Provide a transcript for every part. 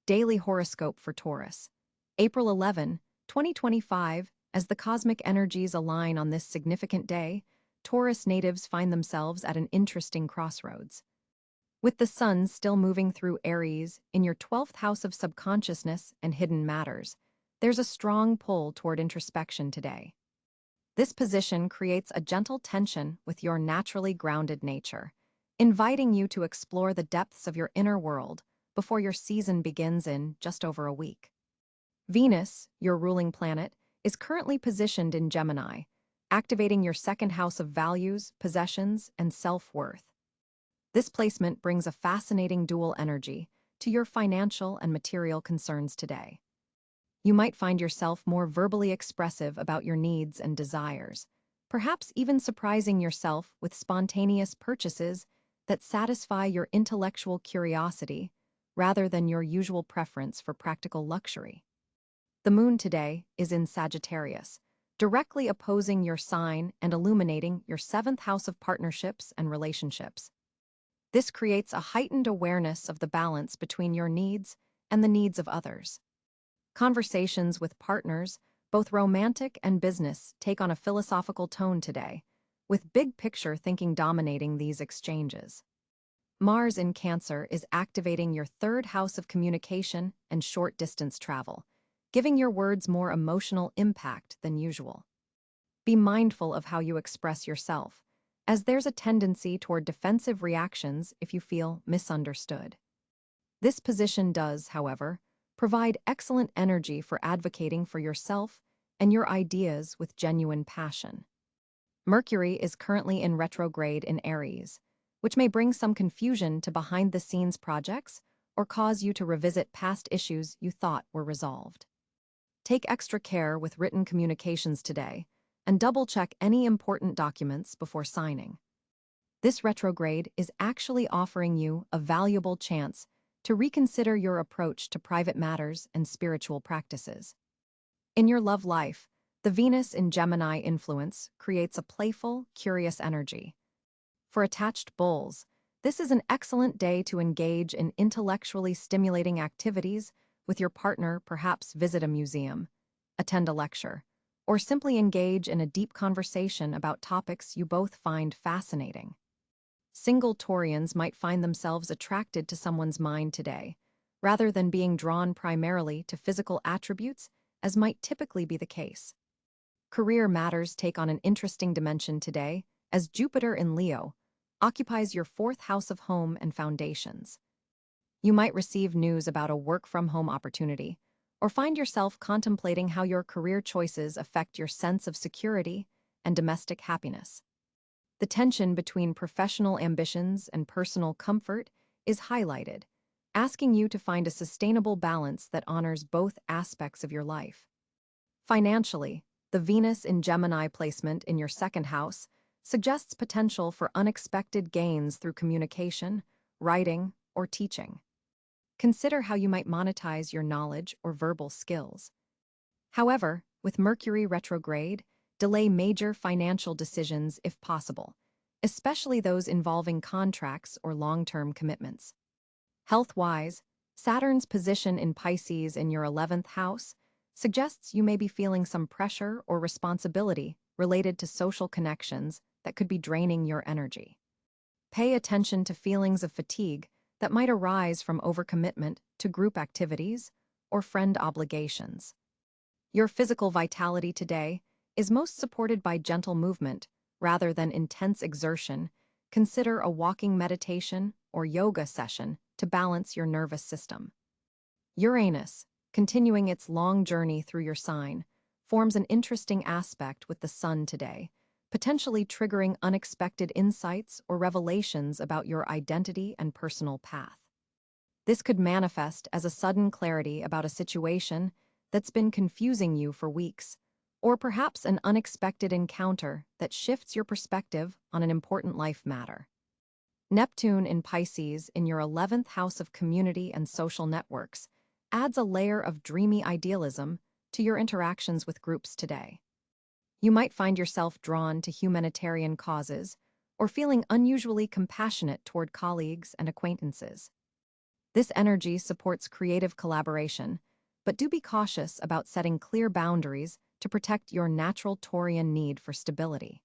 Daily Horoscope for Taurus. April 11, 2025, as the cosmic energies align on this significant day, Taurus natives find themselves at an interesting crossroads. With the sun still moving through Aries in your 12th house of subconsciousness and hidden matters, there's a strong pull toward introspection today. This position creates a gentle tension with your naturally grounded nature, inviting you to explore the depths of your inner world before your season begins in just over a week. Venus, your ruling planet, is currently positioned in Gemini, activating your second house of values, possessions, and self-worth. This placement brings a fascinating dual energy to your financial and material concerns today. You might find yourself more verbally expressive about your needs and desires, perhaps even surprising yourself with spontaneous purchases that satisfy your intellectual curiosity rather than your usual preference for practical luxury. The moon today is in Sagittarius, directly opposing your sign and illuminating your 7th house of partnerships and relationships. This creates a heightened awareness of the balance between your needs and the needs of others. Conversations with partners, both romantic and business, take on a philosophical tone today, with big-picture thinking dominating these exchanges. Mars in Cáncer is activating your 3rd house of communication and short-distance travel, giving your words more emotional impact than usual. Be mindful of how you express yourself, as there's a tendency toward defensive reactions if you feel misunderstood. This position does, however, provide excellent energy for advocating for yourself and your ideas with genuine passion. Mercury is currently in retrograde in Aries, which may bring some confusion to behind-the-scenes projects or cause you to revisit past issues you thought were resolved. Take extra care with written communications today and double-check any important documents before signing. This retrograde is actually offering you a valuable chance to reconsider your approach to private matters and spiritual practices. In your love life, the Venus in Gemini influence creates a playful, curious energy. For attached bulls, this is an excellent day to engage in intellectually stimulating activities with your partner, perhaps visit a museum, attend a lecture, or simply engage in a deep conversation about topics you both find fascinating. Single Taurians might find themselves attracted to someone's mind today, rather than being drawn primarily to physical attributes, as might typically be the case. Career matters take on an interesting dimension today, as Jupiter in Leo occupies your 4th house of home and foundations. You might receive news about a work-from-home opportunity, or find yourself contemplating how your career choices affect your sense of security and domestic happiness. The tension between professional ambitions and personal comfort is highlighted, asking you to find a sustainable balance that honors both aspects of your life. Financially, the Venus in Gemini placement in your 2nd house suggests potential for unexpected gains through communication, writing, or teaching. Consider how you might monetize your knowledge or verbal skills. However, with Mercury retrograde, delay major financial decisions if possible, especially those involving contracts or long-term commitments. Health-wise, Saturn's position in Pisces in your 11th house suggests you may be feeling some pressure or responsibility related to social connections that could be draining your energy. Pay attention to feelings of fatigue that might arise from overcommitment to group activities or friend obligations. Your physical vitality today is most supported by gentle movement rather than intense exertion. Consider a walking meditation or yoga session to balance your nervous system. Uranus, continuing its long journey through your sign, forms an interesting aspect with the sun today, potentially triggering unexpected insights or revelations about your identity and personal path. This could manifest as a sudden clarity about a situation that's been confusing you for weeks, or perhaps an unexpected encounter that shifts your perspective on an important life matter. Neptune in Pisces in your 11th house of community and social networks adds a layer of dreamy idealism to your interactions with groups today. You might find yourself drawn to humanitarian causes or feeling unusually compassionate toward colleagues and acquaintances. This energy supports creative collaboration, but do be cautious about setting clear boundaries to protect your natural Taurian need for stability.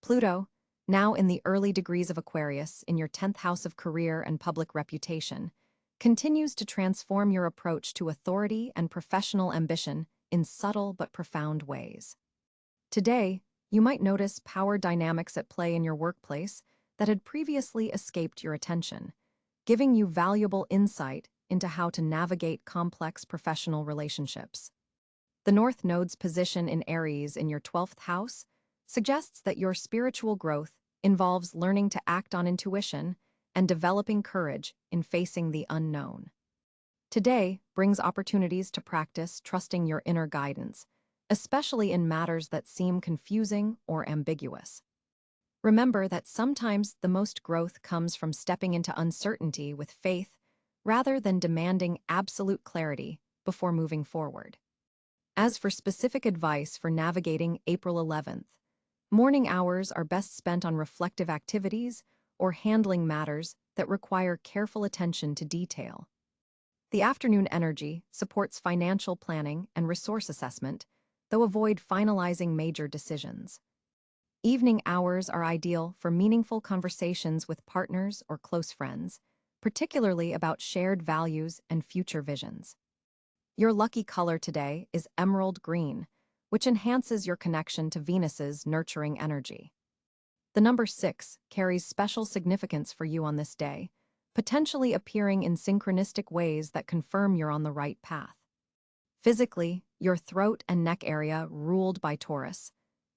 Pluto, now in the early degrees of Aquarius in your 10th house of career and public reputation, continues to transform your approach to authority and professional ambition in subtle but profound ways. Today, you might notice power dynamics at play in your workplace that had previously escaped your attention, giving you valuable insight into how to navigate complex professional relationships. The North Node's position in Aries in your 12th house suggests that your spiritual growth involves learning to act on intuition and developing courage in facing the unknown. Today brings opportunities to practice trusting your inner guidance, especially in matters that seem confusing or ambiguous. Remember that sometimes the most growth comes from stepping into uncertainty with faith rather than demanding absolute clarity before moving forward. As for specific advice for navigating April 11th, morning hours are best spent on reflective activities or handling matters that require careful attention to detail. The afternoon energy supports financial planning and resource assessment, though avoid finalizing major decisions. Evening hours are ideal for meaningful conversations with partners or close friends, particularly about shared values and future visions. Your lucky color today is emerald green, which enhances your connection to Venus's nurturing energy. The number 6 carries special significance for you on this day, potentially appearing in synchronistic ways that confirm you're on the right path. Physically, your throat and neck area, ruled by Taurus,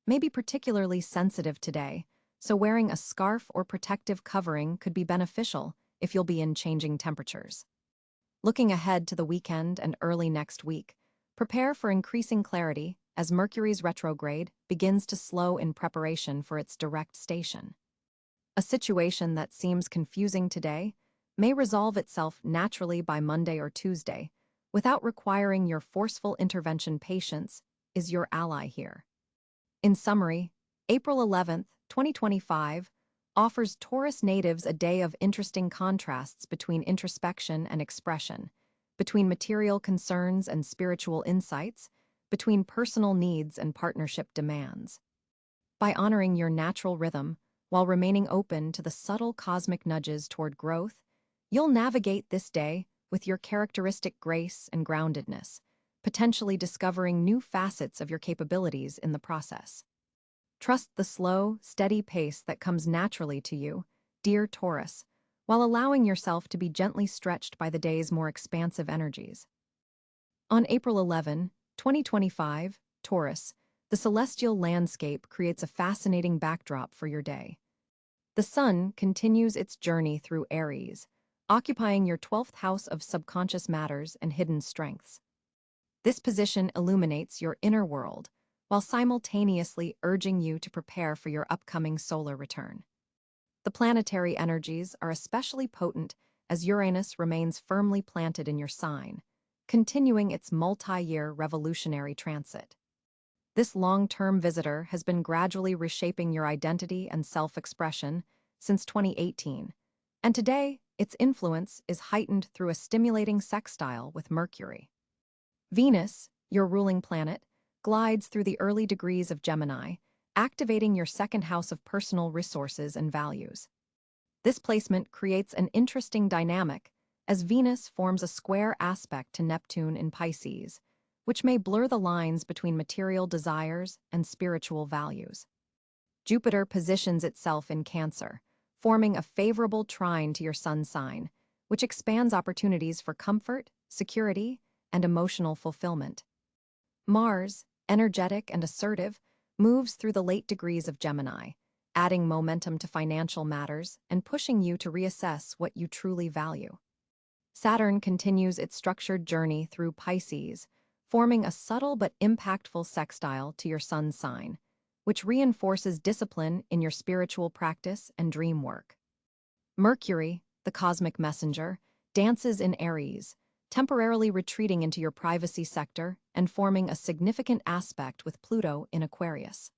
may be particularly sensitive today, so wearing a scarf or protective covering could be beneficial if you'll be in changing temperatures. Looking ahead to the weekend and early next week, prepare for increasing clarity as Mercury's retrograde begins to slow in preparation for its direct station. A situation that seems confusing today may resolve itself naturally by Monday or Tuesday, without requiring your forceful intervention. Patience is your ally here. In summary, April 11th, 2025, offers Taurus natives a day of interesting contrasts between introspection and expression, between material concerns and spiritual insights, between personal needs and partnership demands. By honoring your natural rhythm while remaining open to the subtle cosmic nudges toward growth, you'll navigate this day with your characteristic grace and groundedness, potentially discovering new facets of your capabilities in the process. Trust the slow, steady pace that comes naturally to you, dear Taurus, while allowing yourself to be gently stretched by the day's more expansive energies. On April 11, 2025, Taurus, the celestial landscape creates a fascinating backdrop for your day. The Sun continues its journey through Aries, occupying your 12th house of subconscious matters and hidden strengths. This position illuminates your inner world, while simultaneously urging you to prepare for your upcoming solar return. The planetary energies are especially potent as Uranus remains firmly planted in your sign, continuing its multi-year revolutionary transit. This long-term visitor has been gradually reshaping your identity and self-expression since 2018, and today its influence is heightened through a stimulating sextile with Mercury. Venus, your ruling planet, glides through the early degrees of Gemini, activating your second house of personal resources and values. This placement creates an interesting dynamic as Venus forms a square aspect to Neptune in Pisces, which may blur the lines between material desires and spiritual values. Jupiter positions itself in Cáncer, forming a favorable trine to your sun sign, which expands opportunities for comfort, security, and emotional fulfillment. Mars, energetic and assertive, moves through the late degrees of Gemini, adding momentum to financial matters and pushing you to reassess what you truly value. Saturn continues its structured journey through Pisces, forming a subtle but impactful sextile to your sun sign, which reinforces discipline in your spiritual practice and dream work. Mercury, the cosmic messenger, dances in Aries, temporarily retreating into your privacy sector and forming a significant aspect with Pluto in Aquarius.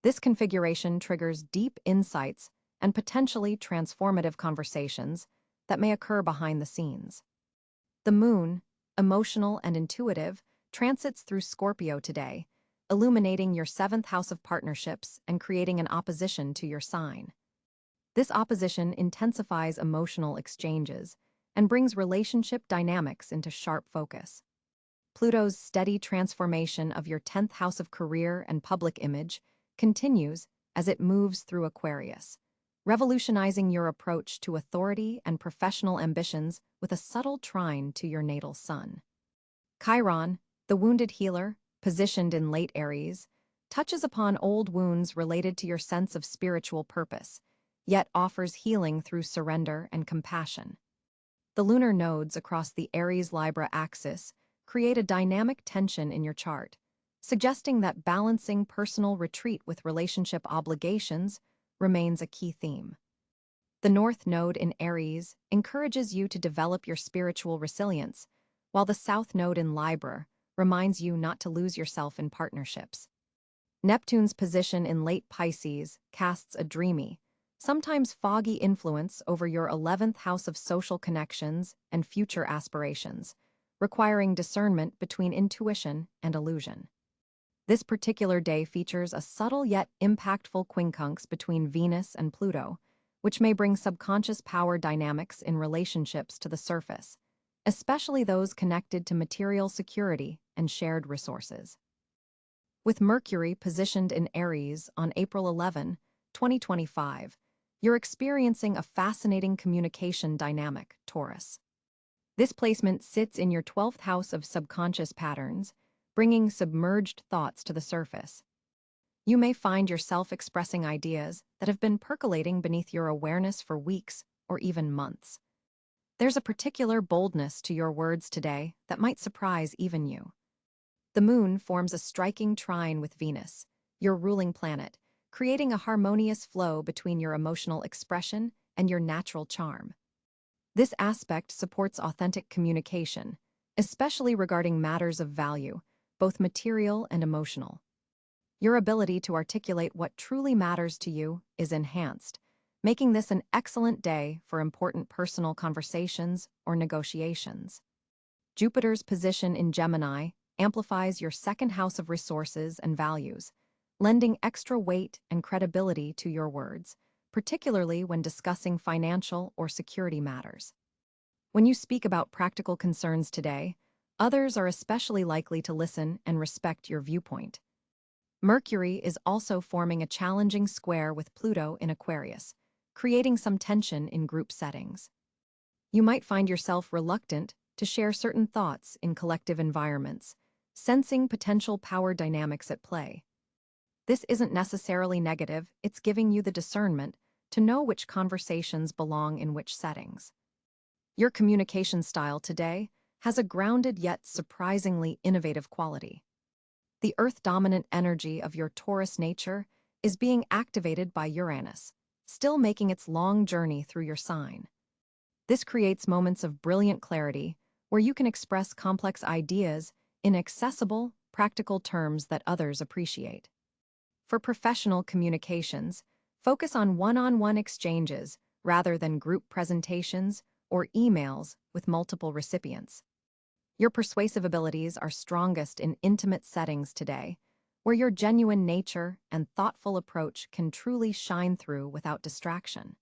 This configuration triggers deep insights and potentially transformative conversations that may occur behind the scenes. The moon, emotional and intuitive, transits through Scorpio today, illuminating your seventh house of partnerships and creating an opposition to your sign. This opposition intensifies emotional exchanges and brings relationship dynamics into sharp focus. Pluto's steady transformation of your 10th house of career and public image continues as it moves through Aquarius, revolutionizing your approach to authority and professional ambitions with a subtle trine to your natal sun. Chiron, the wounded healer, positioned in late Aries, touches upon old wounds related to your sense of spiritual purpose, yet offers healing through surrender and compassion. The lunar nodes across the Aries-Libra axis create a dynamic tension in your chart, suggesting that balancing personal retreat with relationship obligations remains a key theme. The North Node in Aries encourages you to develop your spiritual resilience, while the South Node in Libra reminds you not to lose yourself in partnerships. Neptune's position in late Pisces casts a dreamy, sometimes foggy influence over your 11th house of social connections and future aspirations, requiring discernment between intuition and illusion. This particular day features a subtle yet impactful quincunx between Venus and Pluto, which may bring subconscious power dynamics in relationships to the surface, especially those connected to material security and shared resources. With Mercury positioned in Aries on April 11, 2025, you're experiencing a fascinating communication dynamic, Taurus. This placement sits in your 12th house of subconscious patterns, bringing submerged thoughts to the surface. You may find yourself expressing ideas that have been percolating beneath your awareness for weeks or even months. There's a particular boldness to your words today that might surprise even you. The moon forms a striking trine with Venus, your ruling planet, creating a harmonious flow between your emotional expression and your natural charm. This aspect supports authentic communication, especially regarding matters of value, both material and emotional. Your ability to articulate what truly matters to you is enhanced, making this an excellent day for important personal conversations or negotiations. Jupiter's position in Gemini amplifies your second house of resources and values, lending extra weight and credibility to your words, particularly when discussing financial or security matters. When you speak about practical concerns today, others are especially likely to listen and respect your viewpoint. Mercury is also forming a challenging square with Pluto in Aquarius, creating some tension in group settings. You might find yourself reluctant to share certain thoughts in collective environments, sensing potential power dynamics at play. This isn't necessarily negative, it's giving you the discernment to know which conversations belong in which settings. Your communication style today has a grounded yet surprisingly innovative quality. The Earth-dominant energy of your Taurus nature is being activated by Uranus, still making its long journey through your sign. This creates moments of brilliant clarity where you can express complex ideas in accessible, practical terms that others appreciate. For professional communications, focus on one-on-one exchanges rather than group presentations or emails with multiple recipients. Your persuasive abilities are strongest in intimate settings today, where your genuine nature and thoughtful approach can truly shine through without distraction.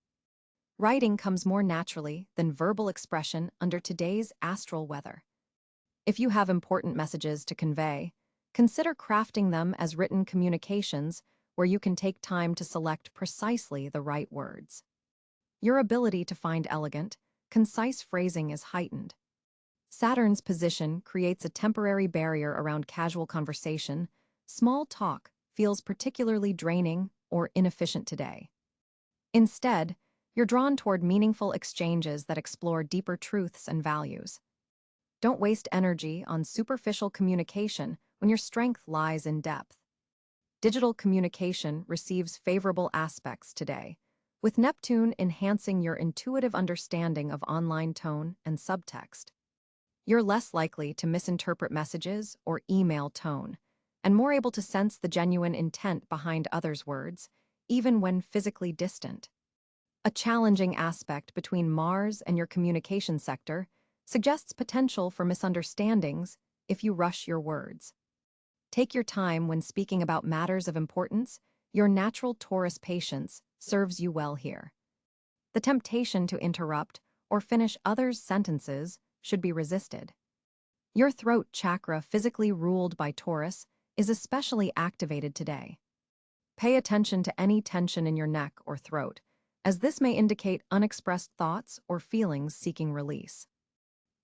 Writing comes more naturally than verbal expression under today's astral weather. If you have important messages to convey, consider crafting them as written communications where you can take time to select precisely the right words. Your ability to find elegant, concise phrasing is heightened. Saturn's position creates a temporary barrier around casual conversation. Small talk feels particularly draining or inefficient today. Instead, you're drawn toward meaningful exchanges that explore deeper truths and values. Don't waste energy on superficial communication when your strength lies in depth. Digital communication receives favorable aspects today, with Neptune enhancing your intuitive understanding of online tone and subtext. You're less likely to misinterpret messages or email tone, and more able to sense the genuine intent behind others' words, even when physically distant. A challenging aspect between Mars and your communication sector suggests potential for misunderstandings if you rush your words. Take your time when speaking about matters of importance. Your natural Taurus patience serves you well here. The temptation to interrupt or finish others' sentences should be resisted. Your throat chakra, physically ruled by Taurus, is especially activated today. Pay attention to any tension in your neck or throat, as this may indicate unexpressed thoughts or feelings seeking release.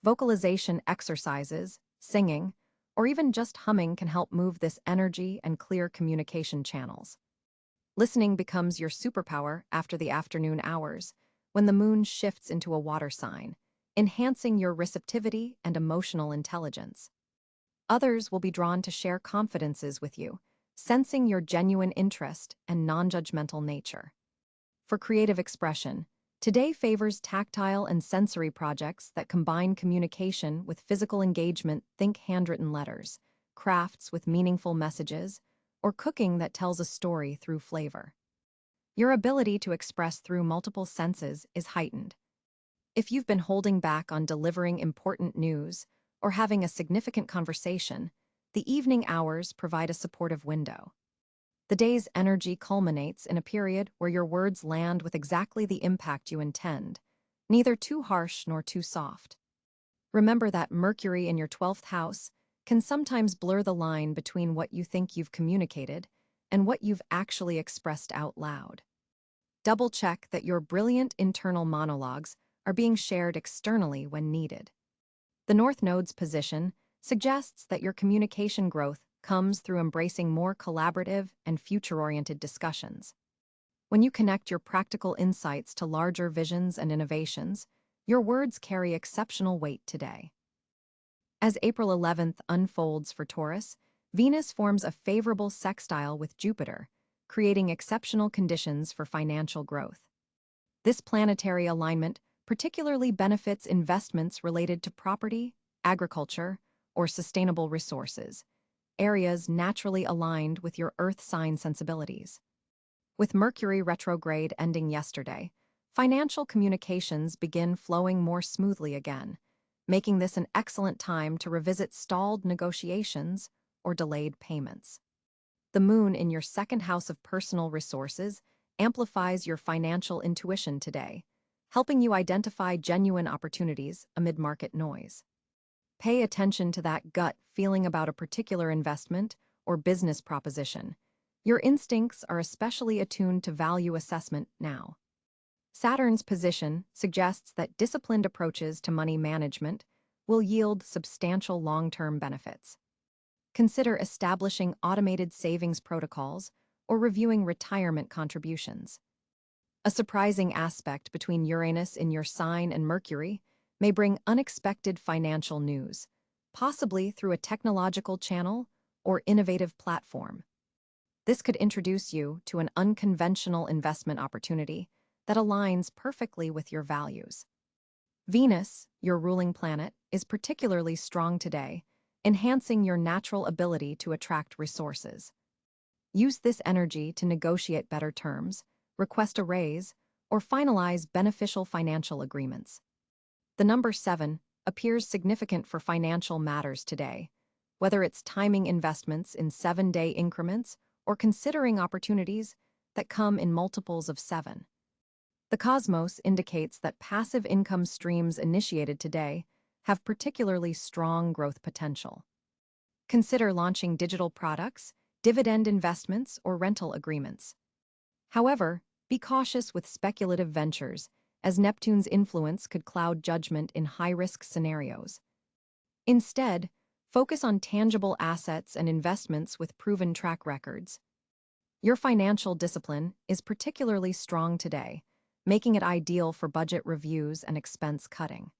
Vocalization exercises, singing, or even just humming can help move this energy and clear communication channels. Listening becomes your superpower after the afternoon hours, when the moon shifts into a water sign, enhancing your receptivity and emotional intelligence. Others will be drawn to share confidences with you, sensing your genuine interest and non-judgmental nature. For creative expression, today favors tactile and sensory projects that combine communication with physical engagement. Think handwritten letters, crafts with meaningful messages, or cooking that tells a story through flavor. Your ability to express through multiple senses is heightened. If you've been holding back on delivering important news or having a significant conversation, the evening hours provide a supportive window. The day's energy culminates in a period where your words land with exactly the impact you intend, neither too harsh nor too soft. Remember that Mercury in your 12th house can sometimes blur the line between what you think you've communicated and what you've actually expressed out loud. Double-check that your brilliant internal monologues are being shared externally when needed. The North Node's position suggests that your communication growth comes through embracing more collaborative and future-oriented discussions. When you connect your practical insights to larger visions and innovations, your words carry exceptional weight today. As April 11th unfolds for Taurus, Venus forms a favorable sextile with Jupiter, creating exceptional conditions for financial growth. This planetary alignment particularly benefits investments related to property, agriculture, or sustainable resources, areas naturally aligned with your Earth sign sensibilities. With Mercury retrograde ending yesterday, financial communications begin flowing more smoothly again, making this an excellent time to revisit stalled negotiations or delayed payments. The moon in your second house of personal resources amplifies your financial intuition today, helping you identify genuine opportunities amid market noise. Pay attention to that gut feeling about a particular investment or business proposition. Your instincts are especially attuned to value assessment now. Saturn's position suggests that disciplined approaches to money management will yield substantial long-term benefits. Consider establishing automated savings protocols or reviewing retirement contributions. A surprising aspect between Uranus in your sign and Mercury may bring unexpected financial news, possibly through a technological channel or innovative platform. This could introduce you to an unconventional investment opportunity that aligns perfectly with your values. Venus, your ruling planet, is particularly strong today, enhancing your natural ability to attract resources. Use this energy to negotiate better terms, request a raise, or finalize beneficial financial agreements. The number 7 appears significant for financial matters today, whether it's timing investments in 7-day increments or considering opportunities that come in multiples of 7. The cosmos indicates that passive income streams initiated today have particularly strong growth potential. Consider launching digital products, dividend investments, or rental agreements. However, be cautious with speculative ventures, as Neptune's influence could cloud judgment in high-risk scenarios. Instead, focus on tangible assets and investments with proven track records. Your financial discipline is particularly strong today, making it ideal for budget reviews and expense cutting.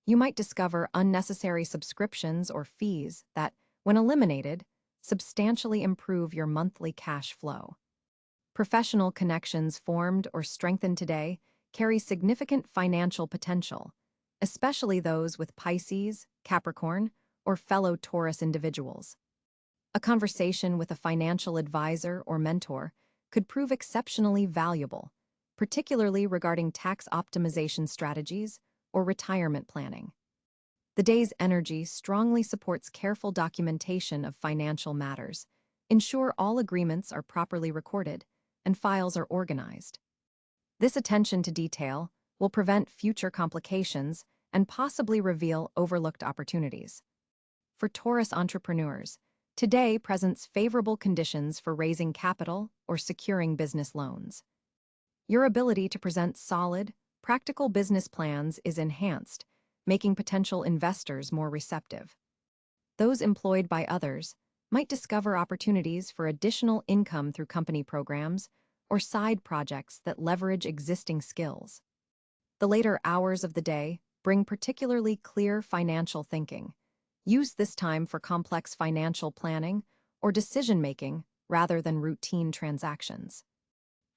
You might discover unnecessary subscriptions or fees that, when eliminated, substantially improve your monthly cash flow. Professional connections formed or strengthened today carry significant financial potential, especially those with Pisces, Capricorn, or fellow Taurus individuals. A conversation with a financial advisor or mentor could prove exceptionally valuable, particularly regarding tax optimization strategies or retirement planning. The day's energy strongly supports careful documentation of financial matters. Ensure all agreements are properly recorded and files are organized. This attention to detail will prevent future complications and possibly reveal overlooked opportunities. For Taurus entrepreneurs, today presents favorable conditions for raising capital or securing business loans. Your ability to present solid, practical business plans is enhanced, making potential investors more receptive. Those employed by others might discover opportunities for additional income through company programs or side projects that leverage existing skills. The later hours of the day bring particularly clear financial thinking. Use this time for complex financial planning or decision-making rather than routine transactions.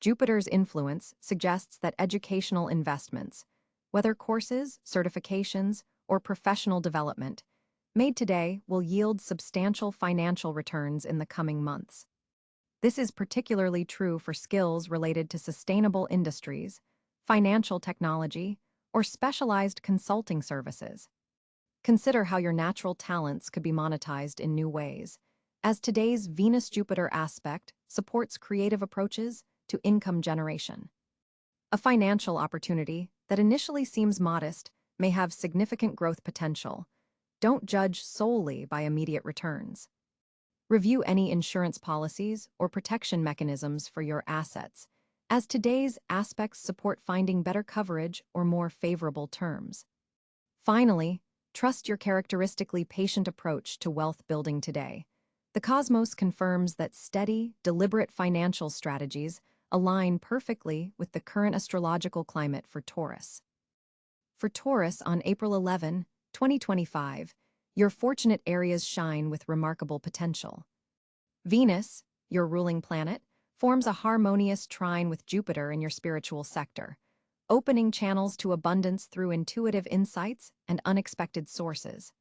Jupiter's influence suggests that educational investments, whether courses, certifications, or professional development, made today will yield substantial financial returns in the coming months. This is particularly true for skills related to sustainable industries, financial technology, or specialized consulting services. Consider how your natural talents could be monetized in new ways, as today's Venus-Jupiter aspect supports creative approaches to income generation. A financial opportunity that initially seems modest may have significant growth potential. Don't judge solely by immediate returns. Review any insurance policies or protection mechanisms for your assets, as today's aspects support finding better coverage or more favorable terms. Finally, trust your characteristically patient approach to wealth building today. The cosmos confirms that steady, deliberate financial strategies align perfectly with the current astrological climate for Taurus. For Taurus on April 11, 2025, your fortunate areas shine with remarkable potential. Venus, your ruling planet, forms a harmonious trine with Jupiter in your spiritual sector, opening channels to abundance through intuitive insights and unexpected sources.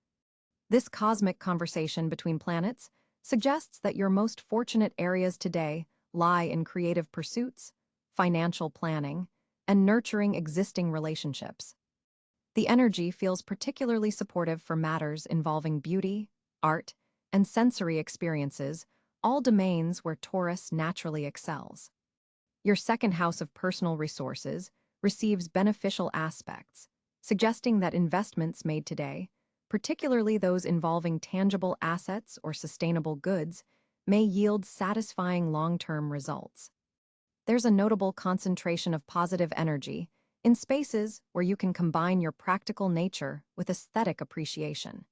This cosmic conversation between planets suggests that your most fortunate areas today lie in creative pursuits, financial planning, and nurturing existing relationships. The energy feels particularly supportive for matters involving beauty, art, and sensory experiences, all domains where Taurus naturally excels. Your second house of personal resources receives beneficial aspects, suggesting that investments made today, particularly those involving tangible assets or sustainable goods, may yield satisfying long-term results. There's a notable concentration of positive energy in spaces where you can combine your practical nature with aesthetic appreciation.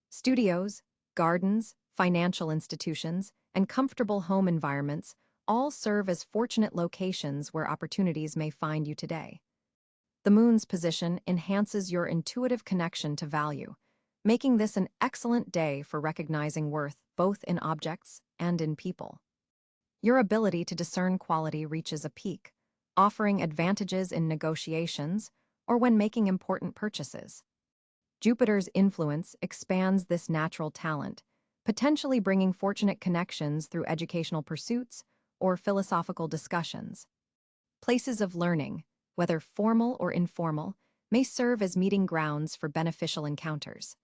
Studios, gardens, financial institutions, and comfortable home environments all serve as fortunate locations where opportunities may find you today. The moon's position enhances your intuitive connection to value, making this an excellent day for recognizing worth both in objects and in people. Your ability to discern quality reaches a peak, offering advantages in negotiations or when making important purchases. Jupiter's influence expands this natural talent, potentially bringing fortunate connections through educational pursuits or philosophical discussions. Places of learning, whether formal or informal, may serve as meeting grounds for beneficial encounters.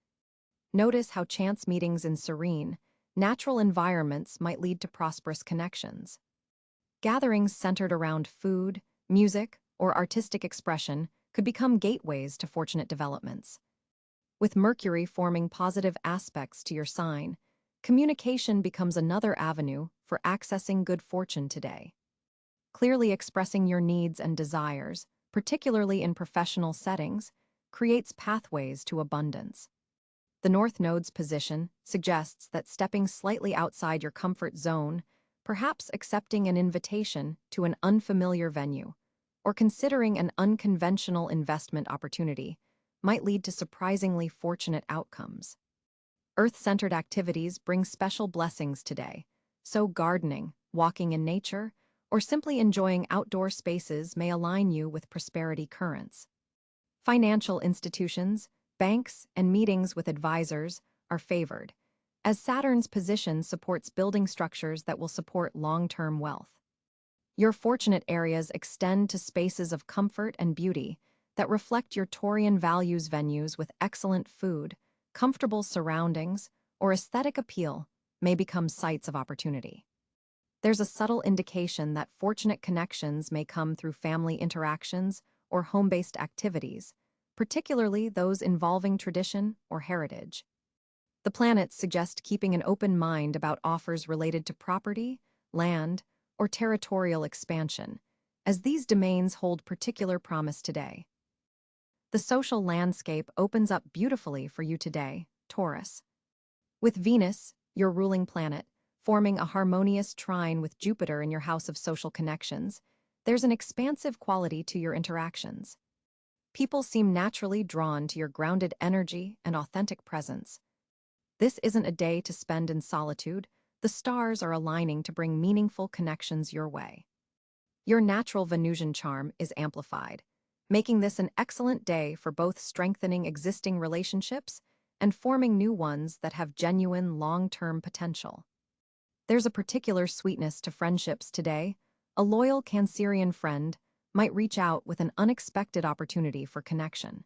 Notice how chance meetings in serene, natural environments might lead to prosperous connections. Gatherings centered around food, music, or artistic expression could become gateways to fortunate developments. With Mercury forming positive aspects to your sign, communication becomes another avenue for accessing good fortune today. Clearly expressing your needs and desires, particularly in professional settings, creates pathways to abundance. The North Node's position suggests that stepping slightly outside your comfort zone, perhaps accepting an invitation to an unfamiliar venue, or considering an unconventional investment opportunity, might lead to surprisingly fortunate outcomes. Earth-centered activities bring special blessings today, so gardening, walking in nature, or simply enjoying outdoor spaces may align you with prosperity currents. Financial institutions, banks, and meetings with advisors are favored, as Saturn's position supports building structures that will support long-term wealth. Your fortunate areas extend to spaces of comfort and beauty that reflect your Taurian values. Venues with excellent food, comfortable surroundings, or aesthetic appeal may become sites of opportunity. There's a subtle indication that fortunate connections may come through family interactions or home-based activities, particularly those involving tradition or heritage. The planets suggest keeping an open mind about offers related to property, land, or territorial expansion, as these domains hold particular promise today. The social landscape opens up beautifully for you today, Taurus. With Venus, your ruling planet, forming a harmonious trine with Jupiter in your house of social connections, there's an expansive quality to your interactions. People seem naturally drawn to your grounded energy and authentic presence. This isn't a day to spend in solitude. The stars are aligning to bring meaningful connections your way. Your natural Venusian charm is amplified, making this an excellent day for both strengthening existing relationships and forming new ones that have genuine long-term potential. There's a particular sweetness to friendships today. A loyal Cancerian friend might reach out with an unexpected opportunity for connection.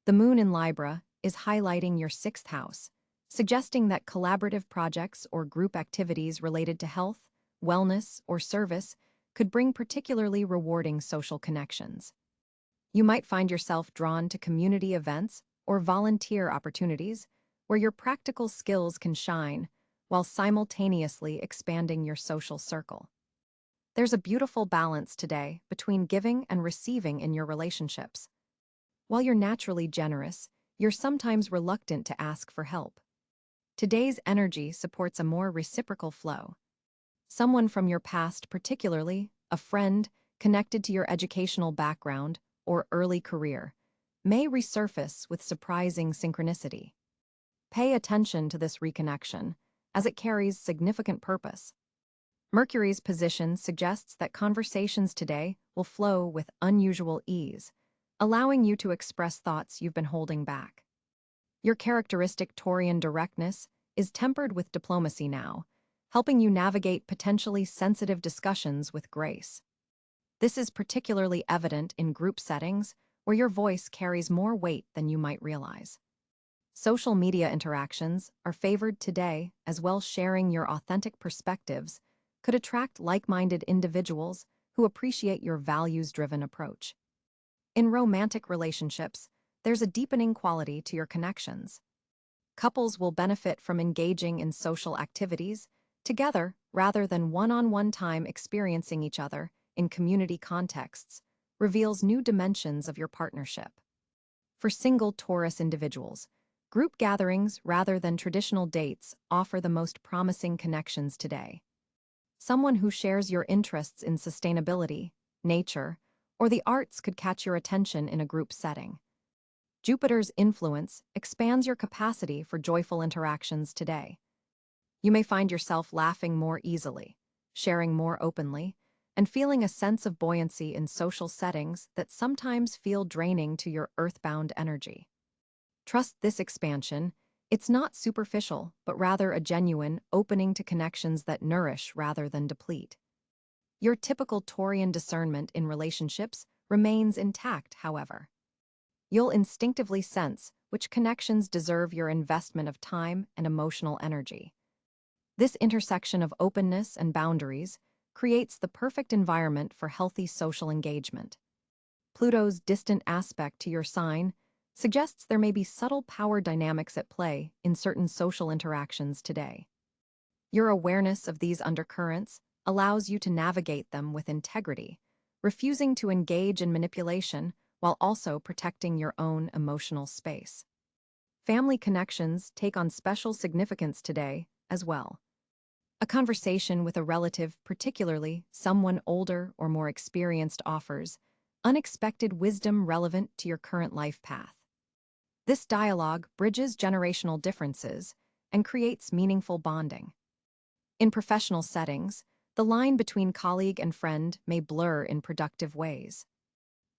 The moon in Libra is highlighting your sixth house, suggesting that collaborative projects or group activities related to health, wellness, or service could bring particularly rewarding social connections. You might find yourself drawn to community events or volunteer opportunities where your practical skills can shine while simultaneously expanding your social circle. There's a beautiful balance today between giving and receiving in your relationships. While you're naturally generous, you're sometimes reluctant to ask for help. Today's energy supports a more reciprocal flow. Someone from your past, particularly a friend connected to your educational background or early career, may resurface with surprising synchronicity. Pay attention to this reconnection, as it carries significant purpose. Mercury's position suggests that conversations today will flow with unusual ease, allowing you to express thoughts you've been holding back. Your characteristic Taurian directness is tempered with diplomacy now, helping you navigate potentially sensitive discussions with grace. This is particularly evident in group settings where your voice carries more weight than you might realize. Social media interactions are favored today as well. Sharing your authentic perspectives could attract like-minded individuals who appreciate your values-driven approach. In romantic relationships, there's a deepening quality to your connections. Couples will benefit from engaging in social activities together rather than one-on-one time. Experiencing each other in community contexts reveals new dimensions of your partnership. For single Taurus individuals, group gatherings rather than traditional dates offer the most promising connections today. Someone who shares your interests in sustainability, nature, or the arts could catch your attention in a group setting. Jupiter's influence expands your capacity for joyful interactions today. You may find yourself laughing more easily, sharing more openly, and feeling a sense of buoyancy in social settings that sometimes feel draining to your earthbound energy. Trust this expansion. It's not superficial, but rather a genuine opening to connections that nourish rather than deplete. Your typical Taurian discernment in relationships remains intact, however. You'll instinctively sense which connections deserve your investment of time and emotional energy. This intersection of openness and boundaries creates the perfect environment for healthy social engagement. Pluto's distant aspect to your sign suggests there may be subtle power dynamics at play in certain social interactions today. Your awareness of these undercurrents allows you to navigate them with integrity, refusing to engage in manipulation while also protecting your own emotional space. Family connections take on special significance today as well. A conversation with a relative, particularly someone older or more experienced, offers unexpected wisdom relevant to your current life path. This dialogue bridges generational differences and creates meaningful bonding. In professional settings, the line between colleague and friend may blur in productive ways.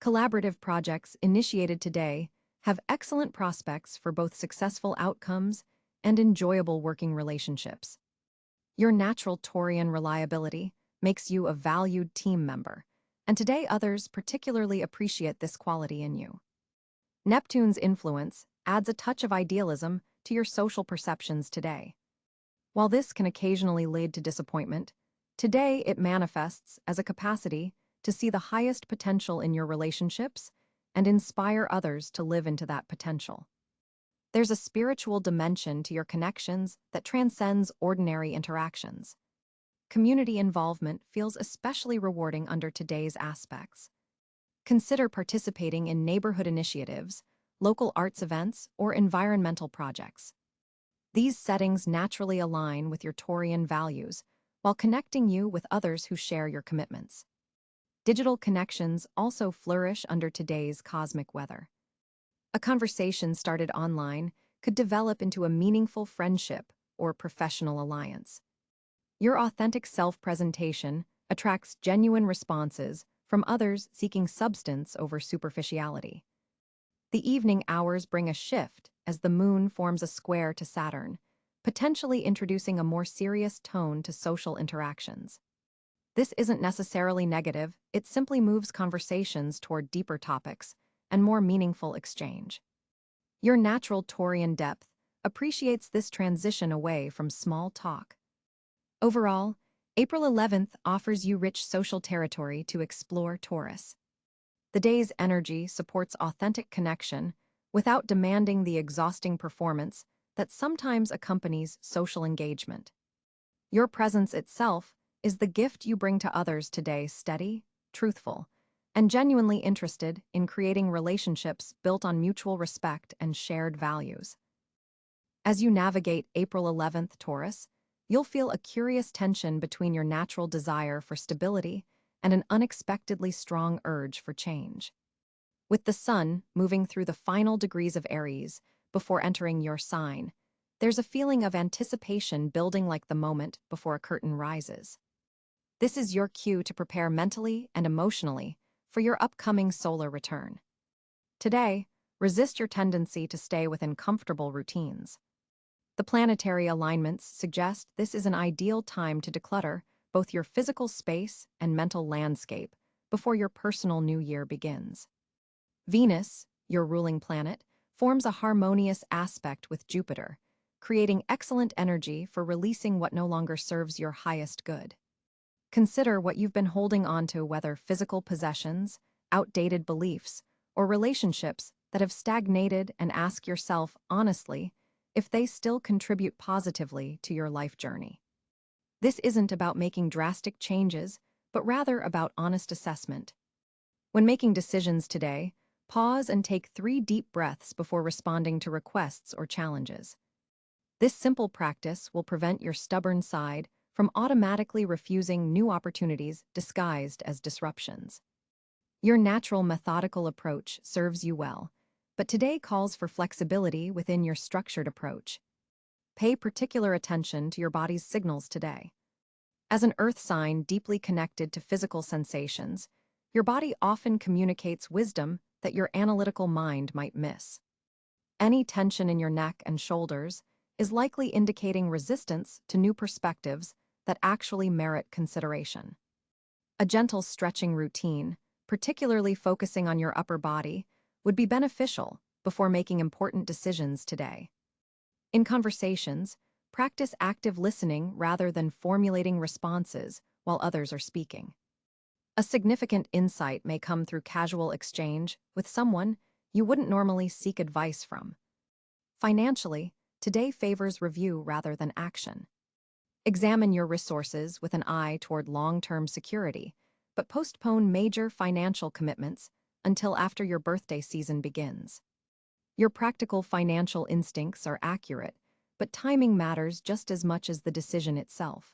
Collaborative projects initiated today have excellent prospects for both successful outcomes and enjoyable working relationships. Your natural Taurian reliability makes you a valued team member, and today others particularly appreciate this quality in you. Neptune's influence adds a touch of idealism to your social perceptions today. While this can occasionally lead to disappointment, today it manifests as a capacity to see the highest potential in your relationships and inspire others to live into that potential. There's a spiritual dimension to your connections that transcends ordinary interactions. Community involvement feels especially rewarding under today's aspects. Consider participating in neighborhood initiatives, local arts events, or environmental projects. These settings naturally align with your Taurian values while connecting you with others who share your commitments. Digital connections also flourish under today's cosmic weather. A conversation started online could develop into a meaningful friendship or professional alliance. Your authentic self-presentation attracts genuine responses from others seeking substance over superficiality. The evening hours bring a shift as the moon forms a square to Saturn, potentially introducing a more serious tone to social interactions. This isn't necessarily negative, it simply moves conversations toward deeper topics and more meaningful exchange. Your natural Taurian depth appreciates this transition away from small talk. Overall, April 11th offers you rich social territory to explore, Taurus. The day's energy supports authentic connection without demanding the exhausting performance that sometimes accompanies social engagement. Your presence itself is the gift you bring to others today, steady, truthful, and genuinely interested in creating relationships built on mutual respect and shared values. As you navigate April 11th, Taurus, you'll feel a curious tension between your natural desire for stability and an unexpectedly strong urge for change. With the sun moving through the final degrees of Aries before entering your sign, there's a feeling of anticipation building like the moment before a curtain rises. This is your cue to prepare mentally and emotionally for your upcoming solar return. Today, resist your tendency to stay within comfortable routines. The planetary alignments suggest this is an ideal time to declutter both your physical space and mental landscape before your personal new year begins. Venus, your ruling planet, forms a harmonious aspect with Jupiter, creating excellent energy for releasing what no longer serves your highest good. Consider what you've been holding on to, whether physical possessions, outdated beliefs, or relationships that have stagnated, and ask yourself honestly if they still contribute positively to your life journey. This isn't about making drastic changes, but rather about honest assessment. When making decisions today, pause and take 3 deep breaths before responding to requests or challenges. This simple practice will prevent your stubborn side from automatically refusing new opportunities disguised as disruptions. Your natural methodical approach serves you well, but today calls for flexibility within your structured approach. Pay particular attention to your body's signals today. As an earth sign deeply connected to physical sensations, your body often communicates wisdom that your analytical mind might miss. Any tension in your neck and shoulders is likely indicating resistance to new perspectives that actually merit consideration. A gentle stretching routine, particularly focusing on your upper body, would be beneficial before making important decisions today. In conversations, practice active listening rather than formulating responses while others are speaking. A significant insight may come through casual exchange with someone you wouldn't normally seek advice from. Financially, today favors review rather than action. Examine your resources with an eye toward long-term security, but postpone major financial commitments until after your birthday season begins. Your practical financial instincts are accurate, but timing matters just as much as the decision itself.